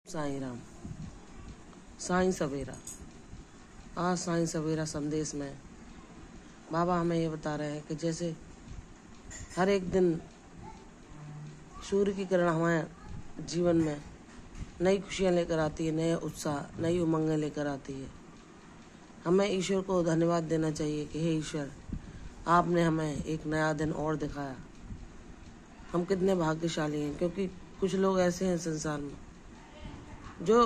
साईं राम। साईं सवेरा। आज साईं सवेरा संदेश में बाबा हमें ये बता रहे हैं कि जैसे हर एक दिन सूर्य की किरण हमारे जीवन में नई खुशियाँ लेकर आती है, नया उत्साह, नई उमंगें लेकर आती है। हमें ईश्वर को धन्यवाद देना चाहिए कि हे ईश्वर, आपने हमें एक नया दिन और दिखाया। हम कितने भाग्यशाली हैं, क्योंकि कुछ लोग ऐसे हैं संसार में जो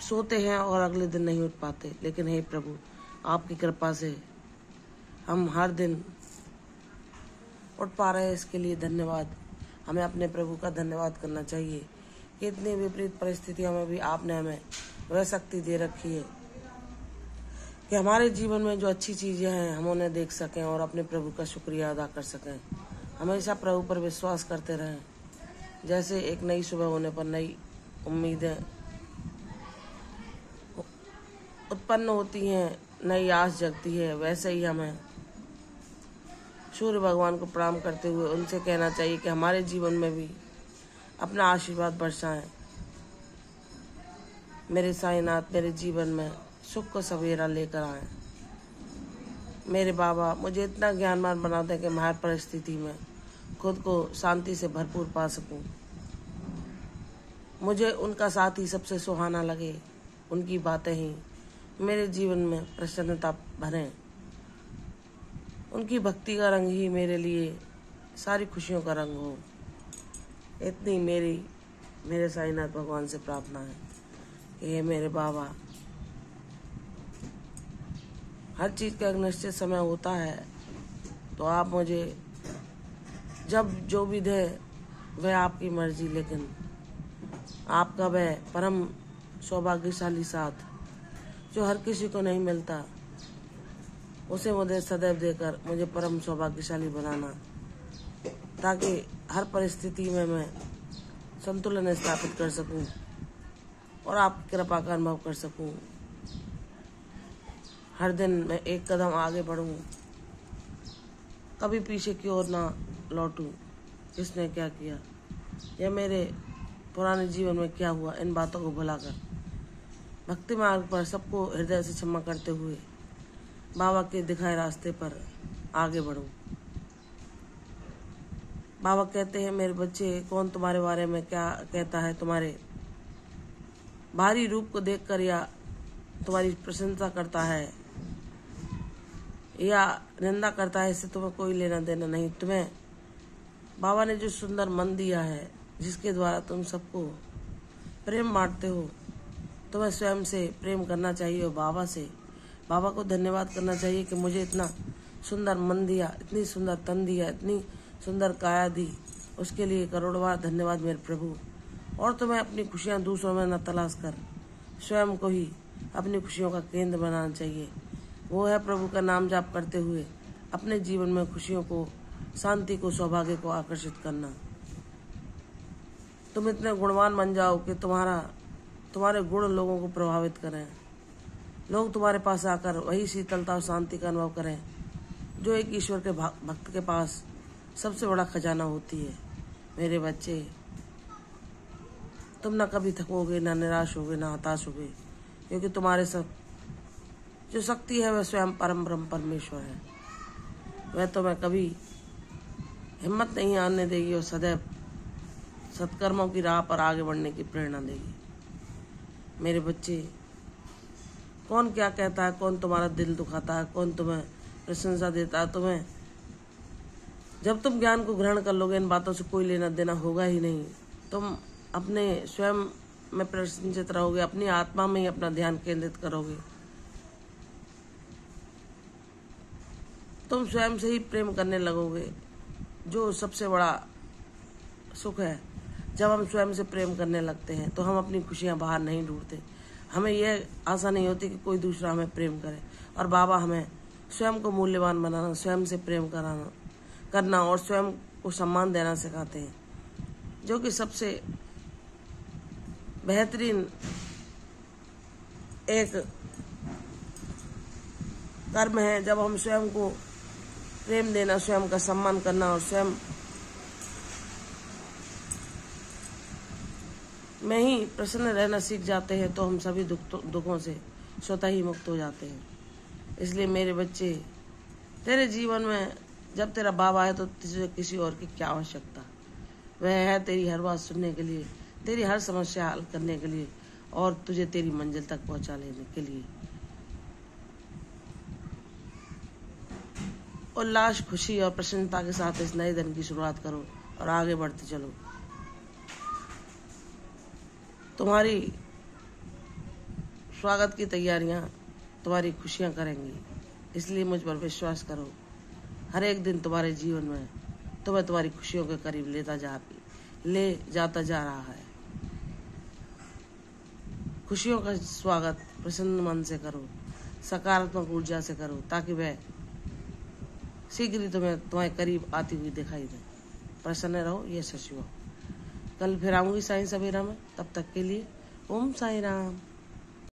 सोते हैं और अगले दिन नहीं उठ पाते, लेकिन हे प्रभु, आपकी कृपा से हम हर दिन उठ पा रहे हैं। इसके लिए धन्यवाद। हमें अपने प्रभु का धन्यवाद करना चाहिए कि इतनी विपरीत परिस्थितियों में भी आपने हमें वह शक्ति दे रखी है कि हमारे जीवन में जो अच्छी चीज़ें हैं हम उन्हें देख सकें और अपने प्रभु का शुक्रिया अदा कर सकें। हमेशा प्रभु पर विश्वास करते रहें। जैसे एक नई सुबह होने पर नई उम्मीदें उत्पन्न होती हैं, नई आस जगती है, वैसे ही हमें सूर्य भगवान को प्रणाम करते हुए उनसे कहना चाहिए कि हमारे जीवन में भी अपना आशीर्वाद बरसाएं। मेरे साईनाथ मेरे जीवन में सुख को सवेरा लेकर आए। मेरे बाबा मुझे इतना ज्ञानवान बना दें कि मैं हर परिस्थिति में खुद को शांति से भरपूर पा सकूं। मुझे उनका साथ ही सबसे सुहाना लगे, उनकी बातें ही मेरे जीवन में प्रसन्नता भरें। उनकी भक्ति का रंग ही मेरे लिए सारी खुशियों का रंग हो। इतनी मेरे साईनाथ भगवान से प्रार्थना है कि ये मेरे बाबा, हर चीज़ का एक निश्चित समय होता है, तो आप मुझे जब जो भी दे वह आपकी मर्जी, लेकिन आपका वह परम सौभाग्यशाली साथ जो हर किसी को नहीं मिलता, उसे मुझे सदैव देकर मुझे परम सौभाग्यशाली बनाना, ताकि हर परिस्थिति में मैं संतुलन स्थापित कर सकूं और आपकी कृपा का अनुभव कर सकूं। हर दिन मैं एक कदम आगे बढ़ूं, कभी पीछे की ओर ना लौटूं। किसने क्या किया या मेरे पुराने जीवन में क्या हुआ, इन बातों को भुलाकर भक्ति मार्ग पर सबको हृदय से क्षमा करते हुए बाबा के दिखाए रास्ते पर आगे बढ़ूं। बाबा कहते हैं, मेरे बच्चे, कौन तुम्हारे बारे में क्या कहता है, तुम्हारे भारी रूप को देखकर या तुम्हारी प्रशंसा करता है या निंदा करता है, इससे तुम्हें कोई लेना देना नहीं। तुम्हें बाबा ने जो सुंदर मन दिया है, जिसके द्वारा तुम सबको प्रेम बांटते हो, तुम्हें स्वयं से प्रेम करना चाहिए और बाबा से, बाबा को धन्यवाद करना चाहिए कि मुझे इतना सुंदर मन दिया, इतनी सुंदर तन दिया, इतनी सुंदर काया दी। उसके लिए करोड़ बार धन्यवाद मेरे प्रभु। और तुम्हें अपनी खुशियाँ दूसरों में न तलाश कर स्वयं को ही अपनी खुशियों का केंद्र बनाना चाहिए। वो है प्रभु का नाम जाप करते हुए अपने जीवन में खुशियों को, शांति को, सौभाग्य को आकर्षित करना। तुम इतने गुणवान बन जाओ कि तुम्हारे गुण लोगों को प्रभावित करें। लोग तुम्हारे पास आकर वही शीतलता और शांति का अनुभव करें जो एक ईश्वर के भक्त के पास सबसे बड़ा खजाना होती है। मेरे बच्चे, तुम ना कभी थकोगे, ना निराश होगे, ना हताश होगे, क्योंकि तुम्हारे सब जो शक्ति है वह स्वयं परम ब्रह्म परमेश्वर है। वह तुम्हें कभी हिम्मत नहीं आने देगी और सदैव सत्कर्मों की राह पर आगे बढ़ने की प्रेरणा देगी। मेरे बच्चे, कौन क्या कहता है, कौन तुम्हारा दिल दुखाता है, कौन तुम्हें प्रशंसा देता है, तुम्हें जब तुम ज्ञान को ग्रहण कर लोगे, इन बातों से कोई लेना देना होगा ही नहीं। तुम अपने स्वयं में प्रसन्नचित रहोगे, अपनी आत्मा में ही अपना ध्यान केंद्रित करोगे। तुम स्वयं से ही प्रेम करने लगोगे, जो सबसे बड़ा सुख है। जब हम स्वयं से प्रेम करने लगते हैं तो हम अपनी खुशियाँ बाहर नहीं ढूंढते। हमें यह आशा नहीं होती कि कोई दूसरा हमें प्रेम करे, और बाबा हमें स्वयं को मूल्यवान बनाना, स्वयं से प्रेम करना और स्वयं को सम्मान देना सिखाते हैं, जो कि सबसे बेहतरीन एक कर्म है। जब हम स्वयं को प्रेम देना, स्वयं का सम्मान करना और स्वयं में ही प्रसन्न रहना सीख जाते हैं तो हम सभी दुखों से स्वतः ही मुक्त हो जाते हैं। इसलिए मेरे बच्चे, तेरे जीवन में जब तेरा बाबा है तो तुझे किसी और की क्या आवश्यकता। वह है तेरी हर बात सुनने के लिए, तेरी हर समस्या हल करने के लिए और तुझे तेरी मंजिल तक पहुंचा लेने के लिए। उल्लास, खुशी और प्रसन्नता के साथ इस नए दिन की शुरुआत करो और आगे बढ़ते चलो। तुम्हारी स्वागत की तैयारियां तुम्हारी खुशियां करेंगी, इसलिए मुझ पर विश्वास करो। हर एक दिन तुम्हारे जीवन में तुम्हें तुम्हारी खुशियों के करीब ले जाता जा रहा है। खुशियों का स्वागत प्रसन्न मन से करो, सकारात्मक ऊर्जा से करो, ताकि वह शीघ्र ही तुम्हारे करीब आती हुई दिखाई दे। प्रसन्न रहो, ये सच हुआ। कल फिर आऊंगी साईं सवेरा में, तब तक के लिए ओम साई राम।